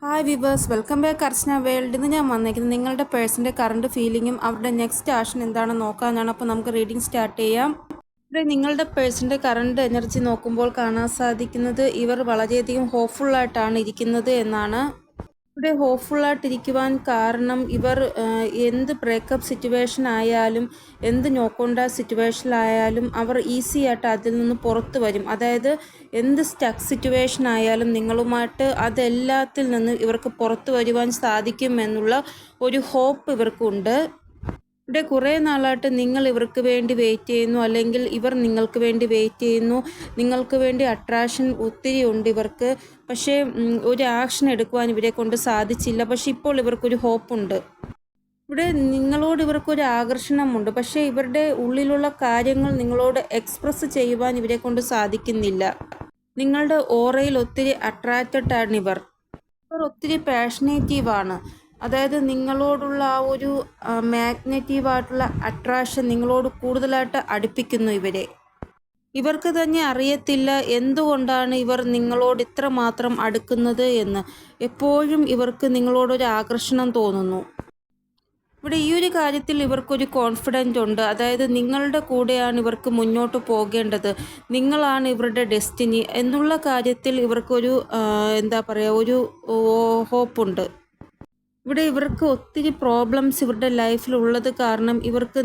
Hi viewers, welcome back അർച്ചന world. ഇന്ന് ഞാൻ വന്നിരിക്കുന്നത് നിങ്ങളുടെ പേഴ്സൻ്റെ കറണ്ട് ഫീലിങ്ങും അവരുടെ നെക്സ്റ്റ് ആക്ഷൻ എന്താണെന്ന് നോക്കാനാണ്. അപ്പോൾ നമുക്ക് റീഡിംഗ് സ്റ്റാർട്ട് ചെയ്യാം. ഇവിടെ നിങ്ങളുടെ പേഴ്സൻ്റെ കറണ്ട് എനർജി നോക്കുമ്പോൾ കാണാൻ സാധിക്കുന്നത് ഇവർ വളരെയധികം ഹോപ്പ്ഫുള്ളായിട്ടാണ് ഇരിക്കുന്നത് എന്നാണ്. ഇവിടെ ഹോപ്പ്ഫുള്ളായിട്ടിരിക്കുവാൻ കാരണം ഇവർ എന്ത് ബ്രേക്കപ്പ് സിറ്റുവേഷൻ ആയാലും എന്ത് നോക്കൊണ്ട സിറ്റുവേഷനിലായാലും അവർ ഈസി ആയിട്ട് അതിൽ നിന്ന് പുറത്തു വരും. അതായത് എന്ത് സ്റ്റക്ക് സിറ്റുവേഷൻ ആയാലും നിങ്ങളുമായിട്ട് അതെല്ലാത്തിൽ നിന്ന് ഇവർക്ക് പുറത്തു വരുവാൻ സാധിക്കുമെന്നുള്ള ഒരു ഹോപ്പ് ഇവർക്കുണ്ട്. ഇവിടെ കുറേ നാളായിട്ട് നിങ്ങൾ ഇവർക്ക് വേണ്ടി വെയിറ്റ് ചെയ്യുന്നു, അല്ലെങ്കിൽ ഇവർ നിങ്ങൾക്ക് വേണ്ടി വെയിറ്റ് ചെയ്യുന്നു. നിങ്ങൾക്ക് വേണ്ടി അട്രാക്ഷൻ ഒത്തിരി ഉണ്ട് ഇവർക്ക്. പക്ഷേ ഒരു ആക്ഷൻ എടുക്കുവാൻ ഇവരെ കൊണ്ട് സാധിച്ചില്ല. പക്ഷെ ഇപ്പോൾ ഇവർക്കൊരു ഹോപ്പുണ്ട്. ഇവിടെ നിങ്ങളോട് ഇവർക്കൊരു ആകർഷണമുണ്ട്. പക്ഷേ ഇവരുടെ ഉള്ളിലുള്ള കാര്യങ്ങൾ നിങ്ങളോട് എക്സ്പ്രസ് ചെയ്യുവാൻ ഇവരെ കൊണ്ട് സാധിക്കുന്നില്ല. നിങ്ങളുടെ ഓറയിൽ ഒത്തിരി അട്രാക്റ്റഡ് ആണ് ഇവർ ഒത്തിരി പാഷനേറ്റീവാണ്. അതായത് നിങ്ങളോടുള്ള ആ ഒരു മാഗ്നറ്റീവായിട്ടുള്ള അട്രാക്ഷൻ നിങ്ങളോട് കൂടുതലായിട്ട് അടുപ്പിക്കുന്നു ഇവരെ. ഇവർക്ക് തന്നെ അറിയത്തില്ല എന്തുകൊണ്ടാണ് ഇവർ നിങ്ങളോട് ഇത്ര മാത്രം അടുക്കുന്നത് എന്ന്. എപ്പോഴും ഇവർക്ക് നിങ്ങളോടൊരു ആകർഷണം തോന്നുന്നു. ഇവിടെ ഈ ഒരു കാര്യത്തിൽ ഇവർക്കൊരു കോൺഫിഡൻ്റ് ഉണ്ട്. അതായത് നിങ്ങളുടെ കൂടെയാണ് ഇവർക്ക് മുന്നോട്ട് പോകേണ്ടത്, നിങ്ങളാണ് ഇവരുടെ ഡെസ്റ്റിനി എന്നുള്ള കാര്യത്തിൽ ഇവർക്കൊരു എന്താ പറയുക, ഒരു ഹോപ്പുണ്ട്. ഇവിടെ ഇവർക്ക് ഒത്തിരി പ്രോബ്ലംസ് ഇവരുടെ ലൈഫിലുള്ളത് കാരണം ഇവർക്ക്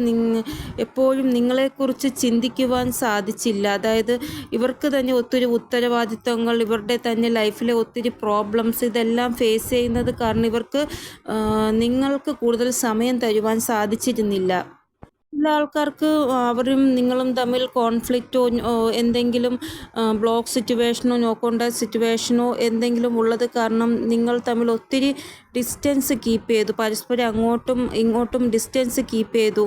എപ്പോഴും നിങ്ങളെക്കുറിച്ച് ചിന്തിക്കുവാൻ സാധിച്ചില്ല. അതായത് ഇവർക്ക് തന്നെ ഒത്തിരി ഉത്തരവാദിത്തങ്ങൾ, ഇവരുടെ തന്നെ ലൈഫിലെ ഒത്തിരി പ്രോബ്ലംസ് ഇതെല്ലാം ഫേസ് ചെയ്യുന്നത് കാരണം ഇവർക്ക് നിങ്ങൾക്ക് കൂടുതൽ സമയം തരുവാൻ സാധിച്ചിരുന്നില്ല. ചില ആൾക്കാർക്ക് അവരും നിങ്ങളും തമ്മിൽ കോൺഫ്ലിക്റ്റോ എന്തെങ്കിലും ബ്ലോക്ക് സിറ്റുവേഷനോ നോക്കേണ്ട സിറ്റുവേഷനോ എന്തെങ്കിലും ഉള്ളത് കാരണം നിങ്ങൾ തമ്മിൽ ഒത്തിരി ഡിസ്റ്റൻസ് കീപ്പ് ചെയ്തു, പരസ്പരം അങ്ങോട്ടും ഇങ്ങോട്ടും ഡിസ്റ്റൻസ് കീപ്പ് ചെയ്തു.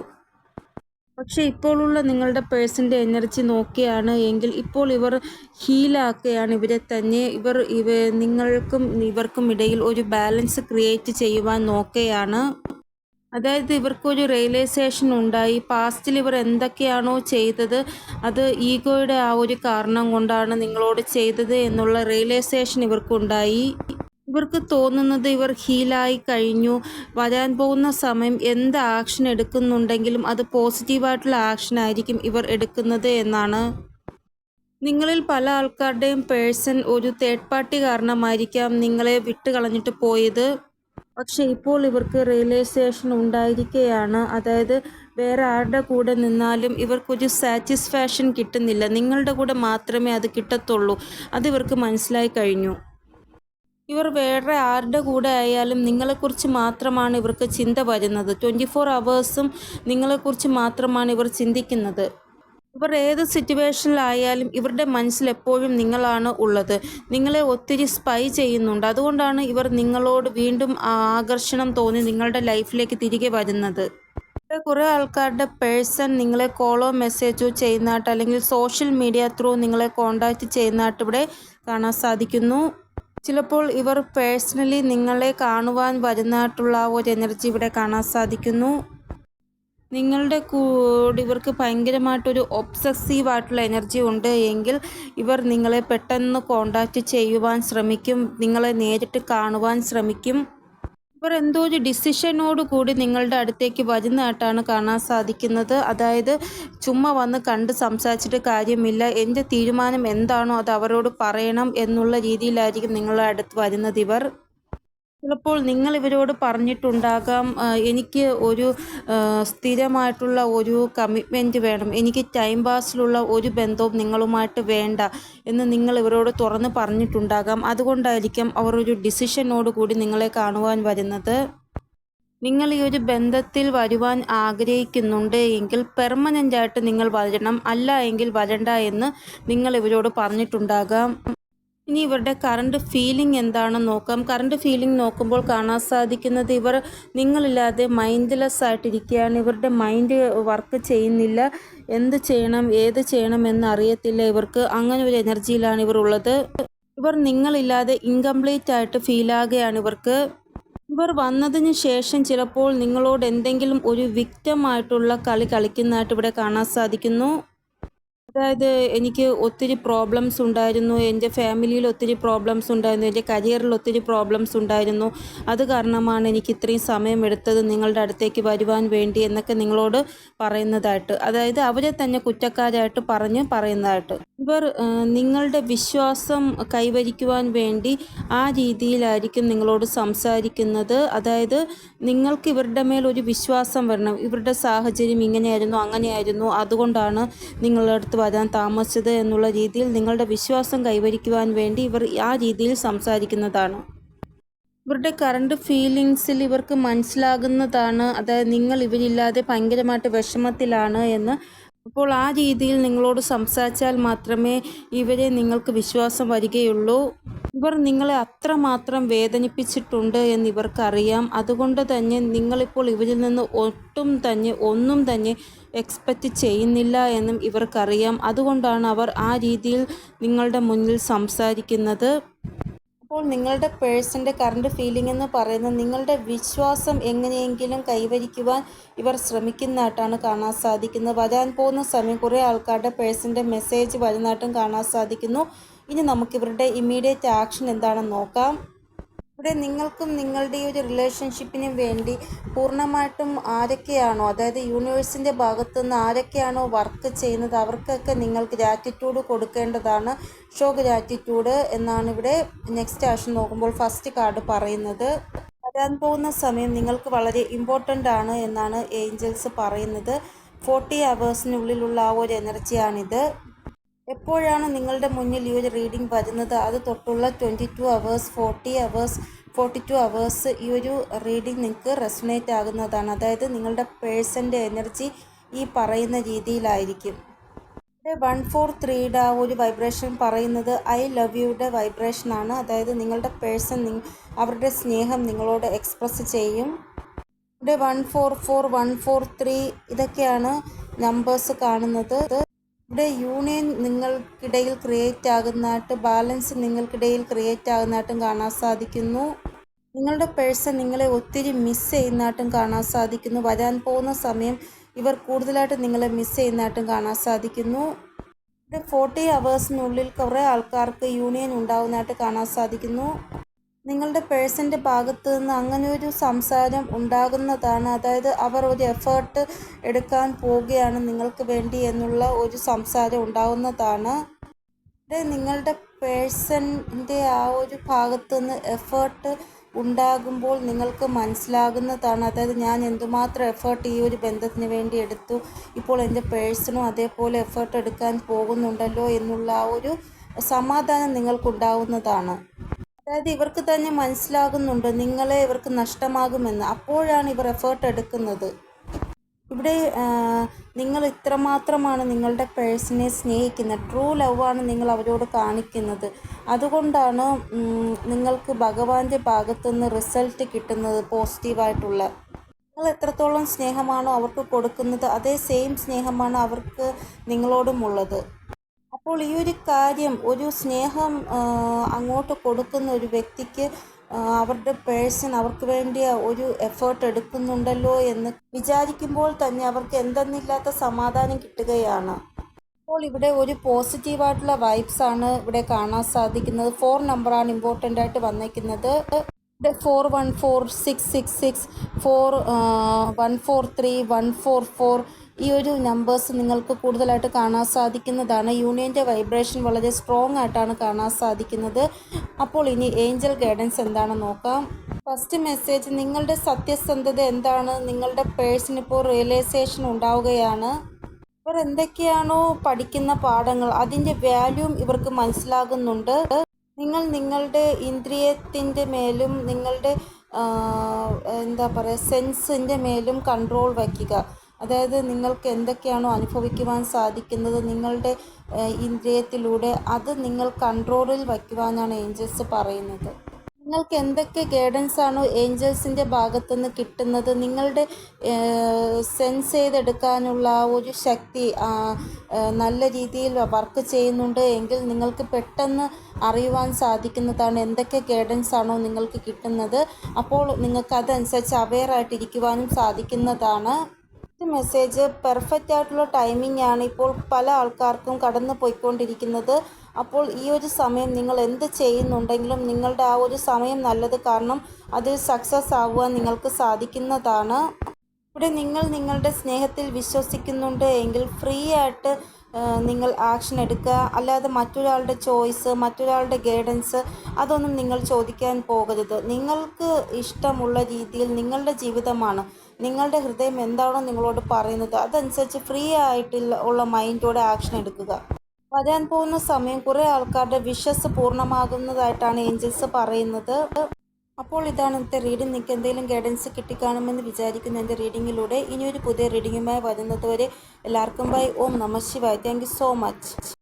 പക്ഷേ ഇപ്പോഴുള്ള നിങ്ങളുടെ പേഴ്സൻ്റെ എനർജി നോക്കുകയാണ് എങ്കിൽ ഇപ്പോൾ ഇവർ ഹീലാക്കുകയാണ് ഇവരെ തന്നെ. നിങ്ങൾക്കും ഇവർക്കും ഇടയിൽ ഒരു ബാലൻസ് ക്രിയേറ്റ് ചെയ്യുവാൻ നോക്കുകയാണ്. അതായത് ഇവർക്കൊരു റിയലൈസേഷൻ ഉണ്ടായി. പാസ്റ്റിൽ ഇവർ എന്തൊക്കെയാണോ ചെയ്തത് അത് ഈഗോയുടെ ആ ഒരു കാരണം കൊണ്ടാണ് നിങ്ങളോട് ചെയ്തത് എന്നുള്ള റിയലൈസേഷൻ ഇവർക്കുണ്ടായി. ഇവർക്ക് തോന്നുന്നത് ഇവർ ഹീലായി കഴിഞ്ഞു. വരാൻ പോകുന്ന സമയം എന്ത് ആക്ഷൻ എടുക്കുന്നുണ്ടെങ്കിലും അത് പോസിറ്റീവായിട്ടുള്ള ആക്ഷൻ ആയിരിക്കും ഇവർ എടുക്കുന്നത് എന്നാണ്. നിങ്ങളിൽ പല ആൾക്കാരുടെയും പേഴ്സൺ ഒരു തേർഡ് പാർട്ടി കാരണമായിരിക്കാം നിങ്ങളെ വിട്ടുകളഞ്ഞിട്ട് പോയത്. പക്ഷെ ഇപ്പോൾ ഇവർക്ക് റിയലൈസേഷൻ ഉണ്ടായിരിക്കുകയാണ്. അതായത് വേറെ ആരുടെ കൂടെ നിന്നാലും ഇവർക്കൊരു സാറ്റിസ്ഫാക്ഷൻ കിട്ടുന്നില്ല, നിങ്ങളുടെ കൂടെ മാത്രമേ അത് കിട്ടത്തുള്ളൂ. അത് ഇവർക്ക് മനസ്സിലായി കഴിഞ്ഞു. ഇവർ വേറെ ആരുടെ കൂടെ ആയാലും നിങ്ങളെക്കുറിച്ച് മാത്രമാണ് ഇവർക്ക് ചിന്ത വരുന്നത്. 24 hours നിങ്ങളെക്കുറിച്ച് മാത്രമാണ് ഇവർ ചിന്തിക്കുന്നത്. ഇവർ ഏത് സിറ്റുവേഷനിലായാലും ഇവരുടെ മനസ്സിൽ എപ്പോഴും നിങ്ങളാണ് ഉള്ളത്. നിങ്ങളെ ഒത്തിരി സ്പൈ ചെയ്യുന്നുണ്ട്. അതുകൊണ്ടാണ് ഇവർ നിങ്ങളോട് വീണ്ടും ആകർഷണം തോന്നി നിങ്ങളുടെ ലൈഫിലേക്ക് തിരികെ വരുന്നത്. കുറേ ആൾക്കാരുടെ പേഴ്സൺ നിങ്ങളെ കോളോ മെസ്സേജോ ചെയ്യുന്നതായിട്ട് അല്ലെങ്കിൽ സോഷ്യൽ മീഡിയ ത്രൂ നിങ്ങളെ കോണ്ടാക്റ്റ് ചെയ്യുന്നതായിട്ട് ഇവിടെ കാണാൻ സാധിക്കുന്നു. ചിലപ്പോൾ ഇവർ പേഴ്സണലി നിങ്ങളെ കാണുവാൻ വരുന്നതായിട്ടുള്ള ഒരു എനർജി ഇവിടെ കാണാൻ സാധിക്കുന്നു. നിങ്ങളുടെ കൂടെ ഇവർക്ക് ഭയങ്കരമായിട്ടൊരു ഒബ്സസീവായിട്ടുള്ള എനർജി ഉണ്ട് എങ്കിൽ ഇവർ നിങ്ങളെ പെട്ടെന്ന് കോണ്ടാക്റ്റ് ചെയ്യുവാൻ ശ്രമിക്കും, നിങ്ങളെ നേരിട്ട് കാണുവാൻ ശ്രമിക്കും. ഇവർ എന്തോ ഒരു ഡിസിഷനോട് കൂടി നിങ്ങളുടെ അടുത്തേക്ക് വരുന്നതായിട്ടാണ് കാണാൻ സാധിക്കുന്നത്. അതായത് ചുമ്മാ വന്ന് കണ്ട് സംസാരിച്ചിട്ട് കാര്യമില്ല, എൻ്റെ തീരുമാനം എന്താണോ അത് അവരോട് പറയണം എന്നുള്ള രീതിയിലായിരിക്കും നിങ്ങളുടെ അടുത്ത് വരുന്നത് ഇവർ. ചിലപ്പോൾ നിങ്ങൾ ഇവരോട് പറഞ്ഞിട്ടുണ്ടാകാം, എനിക്ക് ഒരു സ്ഥിരമായിട്ടുള്ള ഒരു കമ്മിറ്റ്മെൻറ്റ് വേണം, എനിക്ക് ടൈം പാസിലുള്ള ഒരു ബന്ധവും നിങ്ങളുമായിട്ട് വേണ്ട എന്ന് നിങ്ങൾ ഇവരോട് തുറന്ന് പറഞ്ഞിട്ടുണ്ടാകാം. അതുകൊണ്ടായിരിക്കും അവർ ഒരു ഡിസിഷനോട് കൂടി നിങ്ങളെ കാണുവാൻ വരുന്നത്. നിങ്ങൾ ഈ ഒരു ബന്ധത്തിൽ വരുവാൻ ആഗ്രഹിക്കുന്നുണ്ട് എങ്കിൽ പെർമനൻ്റായിട്ട് നിങ്ങൾ വരണം, അല്ല എങ്കിൽ വരണ്ട എന്ന് നിങ്ങൾ ഇവരോട് പറഞ്ഞിട്ടുണ്ടാകാം. ഇനി ഇവരുടെ കറണ്ട് ഫീലിംഗ് എന്താണെന്ന് നോക്കാം. കറണ്ട് ഫീലിംഗ് നോക്കുമ്പോൾ കാണാൻ സാധിക്കുന്നത് ഇവർ നിങ്ങളില്ലാതെ മൈൻഡ്ലെസ് ആയിട്ടിരിക്കുകയാണ്. ഇവരുടെ മൈൻഡ് വർക്ക് ചെയ്യുന്നില്ല, എന്ത് ചെയ്യണം ഏത് ചെയ്യണം എന്നറിയത്തില്ല ഇവർക്ക്. അങ്ങനെ ഒരു എനർജിയിലാണ് ഇവർ ഉള്ളത്. ഇവർ നിങ്ങളില്ലാതെ ഇൻകംപ്ലീറ്റ് ആയിട്ട് ഫീലാകുകയാണ് ഇവർക്ക്. ഇവർ വന്നതിന് ശേഷം ചിലപ്പോൾ നിങ്ങളോട് എന്തെങ്കിലും ഒരു വിക്റ്റമായിട്ടുള്ള കളി കളിക്കുന്നതായിട്ട് ഇവിടെ കാണാൻ സാധിക്കുന്നു. അതായത് എനിക്ക് ഒത്തിരി പ്രോബ്ലംസ് ഉണ്ടായിരുന്നു. എൻ്റെ ഫാമിലിയിൽ ഒത്തിരി പ്രോബ്ലംസ് ഉണ്ടായിരുന്നു. എൻ്റെ കരിയറിൽ ഒത്തിരി പ്രോബ്ലംസ് ഉണ്ടായിരുന്നു. അത് കാരണമാണ് എനിക്ക് ഇത്രയും സമയമെടുത്തത് നിങ്ങളുടെ അടുത്തേക്ക് വരുവാൻ വേണ്ടി എന്നൊക്കെ നിങ്ങളോട് പറയുന്നതായിട്ട്. അതായത് അവരെ തന്നെ കുറ്റക്കാരായിട്ട് പറയുന്നതായിട്ട്. ഇവർ നിങ്ങളുടെ വിശ്വാസം കൈവരിക്കുവാൻ വേണ്ടി ആ രീതിയിലായിരിക്കും നിങ്ങളോട് സംസാരിക്കുന്നത്. അതായത് നിങ്ങൾക്ക് ഇവരുടെ മേൽ ഒരു വിശ്വാസം വരണം. ഇവരുടെ സാഹചര്യം ഇങ്ങനെയായിരുന്നു, അങ്ങനെയായിരുന്നു, അതുകൊണ്ടാണ് നിങ്ങളുടെ അടുത്ത് വരാൻ താമസിച്ചത് എന്നുള്ള രീതിയിൽ നിങ്ങളുടെ വിശ്വാസം കൈവരിക്കുവാൻ വേണ്ടി ഇവർ ആ രീതിയിൽ സംസാരിക്കുന്നതാണ്. ഇവരുടെ കറണ്ട് ഫീലിങ്സിൽ ഇവർക്ക് മനസ്സിലാകുന്നതാണ്, അതായത് നിങ്ങൾ ഇവരില്ലാതെ ഭയങ്കരമായിട്ട് വിഷമത്തിലാണ് എന്ന്. അപ്പോൾ ആ രീതിയിൽ നിങ്ങളോട് സംസാരിച്ചാൽ മാത്രമേ ഇവരെ നിങ്ങൾക്ക് വിശ്വാസം വരികയുള്ളൂ. ഇവർ നിങ്ങളെ അത്രമാത്രം വേദനിപ്പിച്ചിട്ടുണ്ട് എന്ന് ഇവർക്കറിയാം. അതുകൊണ്ട് തന്നെ നിങ്ങളിപ്പോൾ ഇവരിൽ നിന്ന് ഒന്നും തന്നെ എക്സ്പെക്റ്റ് ചെയ്യുന്നില്ല എന്നും ഇവർക്കറിയാം. അതുകൊണ്ടാണ് അവർ ആ രീതിയിൽ നിങ്ങളുടെ മുന്നിൽ സംസാരിക്കുന്നത്. അപ്പോൾ നിങ്ങളുടെ പേഴ്സൻ്റെ കറണ്ട് ഫീലിംഗ് എന്ന് പറയുന്നത് നിങ്ങളുടെ വിശ്വാസം എങ്ങനെയെങ്കിലും കൈവരിക്കുവാൻ ഇവർ ശ്രമിക്കുന്നതായിട്ടാണ് കാണാൻ സാധിക്കുന്നത്. വരാൻ പോകുന്ന സമയം കുറേ ആൾക്കാരുടെ പേഴ്സൻ്റെ മെസ്സേജ് വരുന്നതായിട്ടും കാണാൻ സാധിക്കുന്നു. ഇനി നമുക്കിവരുടെ ഇമ്മീഡിയറ്റ് ആക്ഷൻ എന്താണെന്ന് നോക്കാം. ഇവിടെ നിങ്ങൾക്കും നിങ്ങളുടെ ഈ ഒരു റിലേഷൻഷിപ്പിനും വേണ്ടി പൂർണ്ണമായിട്ടും ആരൊക്കെയാണോ, അതായത് യൂണിവേഴ്സിൻ്റെ ഭാഗത്തുനിന്ന് ആരൊക്കെയാണോ വർക്ക് ചെയ്യുന്നത് അവർക്കൊക്കെ നിങ്ങൾ ഗ്രാറ്റിറ്റ്യൂഡ് കൊടുക്കേണ്ടതാണ്. ഷോ ഗ്രാറ്റിറ്റ്യൂഡ് എന്നാണ് ഇവിടെ നെക്സ്റ്റ് ആക്ഷൻ നോക്കുമ്പോൾ ഫസ്റ്റ് കാർഡ് പറയുന്നത്. വരാൻ പോകുന്ന സമയം നിങ്ങൾക്ക് വളരെ ഇമ്പോർട്ടൻ്റ് ആണ് എന്നാണ് ഏഞ്ചൽസ് പറയുന്നത്. 40 അവേഴ്സിനുള്ളിലുള്ള ആ ഒരു എനർജിയാണിത്. എപ്പോഴാണ് നിങ്ങളുടെ മുന്നിൽ ഈ ഒരു റീഡിംഗ് വരുന്നത് അത് തൊട്ടുള്ള 22 അവേഴ്സ്, 40 അവേഴ്സ്, 42 അവേഴ്സ് ഈ ഒരു റീഡിംഗ് നിങ്ങൾക്ക് റെസൊനേറ്റ് ആകുന്നതാണ്. അതായത് നിങ്ങളുടെ പേഴ്സൻ്റെ എനർജി ഈ പറയുന്ന രീതിയിലായിരിക്കും. 143യുടെ ആ ഒരു വൈബ്രേഷൻ പറയുന്നത് ഐ ലവ് യുടെ വൈബ്രേഷനാണ്. അതായത് നിങ്ങളുടെ പേഴ്സൺ അവരുടെ സ്നേഹം നിങ്ങളോട് എക്സ്പ്രസ് ചെയ്യും. ഇവിടെ 144, 143 ഇതൊക്കെയാണ് നമ്പേഴ്സ് കാണുന്നത്. ഇവിടെ യൂണിയൻ നിങ്ങൾക്കിടയിൽ ക്രിയേറ്റ് ആകുന്നതായിട്ട്, ബാലൻസ് നിങ്ങൾക്കിടയിൽ ക്രിയേറ്റ് ആകുന്നതായിട്ടും കാണാൻ സാധിക്കുന്നു. നിങ്ങളുടെ പേഴ്സൺ നിങ്ങളെ ഒത്തിരി മിസ് ചെയ്യുന്നതായിട്ടും കാണാൻ സാധിക്കുന്നു. വരാൻ പോകുന്ന സമയം ഇവർ കൂടുതലായിട്ട് നിങ്ങളെ മിസ് ചെയ്യുന്നതായിട്ടും കാണാൻ സാധിക്കുന്നു. ഇവിടെ 40 അവേഴ്സിനുള്ളിൽ കുറേ ആൾക്കാർക്ക് യൂണിയൻ ഉണ്ടാകുന്നതായിട്ട് കാണാൻ സാധിക്കുന്നു. നിങ്ങളുടെ പേഴ്സൻ്റെ ഭാഗത്ത് നിന്ന് അങ്ങനെ ഒരു സംസാരം ഉണ്ടാകുന്നതാണ്. അതായത് അവർ ഒരു എഫേർട്ട് എടുക്കാൻ പോവുകയാണ് നിങ്ങൾക്ക് വേണ്ടി എന്നുള്ള ഒരു സംസാരം ഉണ്ടാകുന്നതാണ്. നിങ്ങളുടെ പേഴ്സൻ്റെ ആ ഒരു ഭാഗത്ത് നിന്ന് എഫേർട്ട് ഉണ്ടാകുമ്പോൾ നിങ്ങൾക്ക് മനസ്സിലാകുന്നതാണ്. അതായത് ഞാൻ എന്തുമാത്രം എഫേർട്ട് ഈ ഒരു ബന്ധത്തിന് വേണ്ടി എടുത്തു, ഇപ്പോൾ എൻ്റെ പേഴ്സണും അതേപോലെ എഫേർട്ട് എടുക്കാൻ പോകുന്നുണ്ടല്ലോ എന്നുള്ള ആ ഒരു സമാധാനം നിങ്ങൾക്കുണ്ടാവുന്നതാണ്. അതായത് ഇവർക്ക് തന്നെ മനസ്സിലാകുന്നുണ്ട് നിങ്ങളെ ഇവർക്ക് നഷ്ടമാകുമെന്ന്. അപ്പോഴാണ് ഇവർ എഫേർട്ട് എടുക്കുന്നത്. ഇവിടെ നിങ്ങൾ ഇത്രമാത്രമാണ് നിങ്ങളുടെ പേഴ്സണെ സ്നേഹിക്കുന്നത്. ട്രൂ ലവാണ് നിങ്ങൾ അവരോട് കാണിക്കുന്നത്. അതുകൊണ്ടാണ് നിങ്ങൾക്ക് ഭഗവാന്റെ ഭാഗത്തുനിന്ന് റിസൾട്ട് കിട്ടുന്നത് പോസിറ്റീവായിട്ടുള്ള. നിങ്ങൾ എത്രത്തോളം സ്നേഹമാണോ അവർക്ക് കൊടുക്കുന്നത് അതേ സെയിം സ്നേഹമാണ് അവർക്ക് നിങ്ങളോടുമുള്ളത്. അപ്പോൾ ഈ ഒരു കാര്യം, ഒരു സ്നേഹം അങ്ങോട്ട് കൊടുക്കുന്ന ഒരു വ്യക്തിക്ക് അവരുടെ പേഴ്സൺ അവർക്ക് വേണ്ടി ഒരു എഫേർട്ട് എടുക്കുന്നുണ്ടല്ലോ എന്ന് വിചാരിക്കുമ്പോൾ തന്നെ അവർക്ക് എന്തെന്നില്ലാത്ത സമാധാനം കിട്ടുകയാണ്. അപ്പോൾ ഇവിടെ ഒരു പോസിറ്റീവായിട്ടുള്ള വൈബ്സ് ആണ് ഇവിടെ കാണാൻ സാധിക്കുന്നത്. 4 നമ്പറാണ് ഇമ്പോർട്ടൻ്റ് ആയിട്ട് വന്നിരിക്കുന്നത്. ഇവിടെ 414666, 143, 144 ഈ ഒരു നമ്പേഴ്സ് നിങ്ങൾക്ക് കൂടുതലായിട്ട് കാണാൻ സാധിക്കുന്നതാണ്. യൂണിയൻ്റെ വൈബ്രേഷൻ വളരെ സ്ട്രോങ് ആയിട്ടാണ് കാണാൻ സാധിക്കുന്നത്. അപ്പോൾ ഇനി ഏഞ്ചൽ ഗൈഡൻസ് എന്താണെന്ന് നോക്കാം. ഫസ്റ്റ് മെസ്സേജ്, നിങ്ങളുടെ സത്യസന്ധത എന്താണ്? നിങ്ങളുടെ പേഴ്സൺ ഇപ്പോൾ റിയലൈസേഷൻ ഉണ്ടാവുകയാണ്. ഇവർ എന്തൊക്കെയാണോ പഠിക്കുന്ന പാഠങ്ങൾ അതിൻ്റെ വാല്യൂം ഇവർക്ക് മനസ്സിലാകുന്നുണ്ട്. നിങ്ങൾ നിങ്ങളുടെ ഇന്ദ്രിയത്തിൻ്റെ മേലും നിങ്ങളുടെ സെൻസിൻ്റെ മേലും കൺട്രോൾ വയ്ക്കുക. അതായത് നിങ്ങൾക്ക് എന്തൊക്കെയാണോ അനുഭവിക്കുവാൻ സാധിക്കുന്നത് നിങ്ങളുടെ ഇന്ദ്രിയത്തിലൂടെ അത് നിങ്ങൾ കൺട്രോളിൽ വയ്ക്കുവാനാണ് ഏഞ്ചൽസ് പറയുന്നത്. നിങ്ങൾക്ക് എന്തൊക്കെ ഗൈഡൻസ് ആണോ ഏഞ്ചൽസിൻ്റെ ഭാഗത്തുനിന്ന് കിട്ടുന്നത്, നിങ്ങളുടെ സെൻസ് ചെയ്തെടുക്കാനുള്ള ഒരു ശക്തി നല്ല രീതിയിൽ വർക്ക് ചെയ്യുന്നുണ്ട് എങ്കിൽ നിങ്ങൾക്ക് പെട്ടെന്ന് അറിയുവാൻ സാധിക്കുന്നതാണ് എന്തൊക്കെ ഗൈഡൻസ് ആണോ നിങ്ങൾക്ക് കിട്ടുന്നത്. അപ്പോൾ നിങ്ങൾക്ക് അതനുസരിച്ച് അവെയർ ആയിട്ടിരിക്കുവാനും സാധിക്കുന്നതാണ്. മെസ്സേജ് പെർഫെക്റ്റ് ആയിട്ടുള്ള ടൈമിംഗ് ആണ് ഇപ്പോൾ പല ആൾക്കാർക്കും കടന്നു പോയിക്കൊണ്ടിരിക്കുന്നത്. അപ്പോൾ ഈ ഒരു സമയം നിങ്ങൾ എന്ത് ചെയ്യുന്നുണ്ടെങ്കിലും നിങ്ങളുടെ ആ ഒരു സമയം നല്ലത്, കാരണം അത് സക്സസ് ആകുവാൻ നിങ്ങൾക്ക് സാധിക്കുന്നതാണ്. ഇവിടെ നിങ്ങൾ നിങ്ങളുടെ സ്നേഹത്തിൽ വിശ്വസിക്കുന്നുണ്ട് എങ്കിൽ ഫ്രീ ആയിട്ട് നിങ്ങൾ ആക്ഷൻ എടുക്കുക. അല്ലാതെ മറ്റൊരാളുടെ ചോയ്സ്, മറ്റൊരാളുടെ ഗൈഡൻസ് അതൊന്നും നിങ്ങൾ ചോദിക്കാൻ പോകരുത്. നിങ്ങൾക്ക് ഇഷ്ടമുള്ള രീതിയിൽ നിങ്ങളുടെ ജീവിതമാണ്, നിങ്ങളുടെ ഹൃദയം എന്താണോ നിങ്ങളോട് പറയുന്നത് അതനുസരിച്ച് ഫ്രീ ആയിട്ടുള്ള മൈൻഡോടെ ആക്ഷൻ എടുക്കുക. വരാൻ പോകുന്ന സമയം കുറേ ആൾക്കാരുടെ വിഷസ് പൂർണ്ണമാകുന്നതായിട്ടാണ് ഏഞ്ചൽസ് പറയുന്നത്. അപ്പോൾ ഇതാണ് ഇന്നത്തെ റീഡിംഗ്. നിങ്ങൾക്ക് എന്തെങ്കിലും ഗൈഡൻസ് കിട്ടിക്കാണുമെന്ന് വിചാരിക്കുന്നു എൻ്റെ റീഡിങ്ങിലൂടെ. ഇനിയൊരു പുതിയ റീഡിങ്ങുമായി വരുന്നത് വരെ എല്ലാവർക്കും ബൈ. ഓം നമഃ ശിവായ. Thank you so much.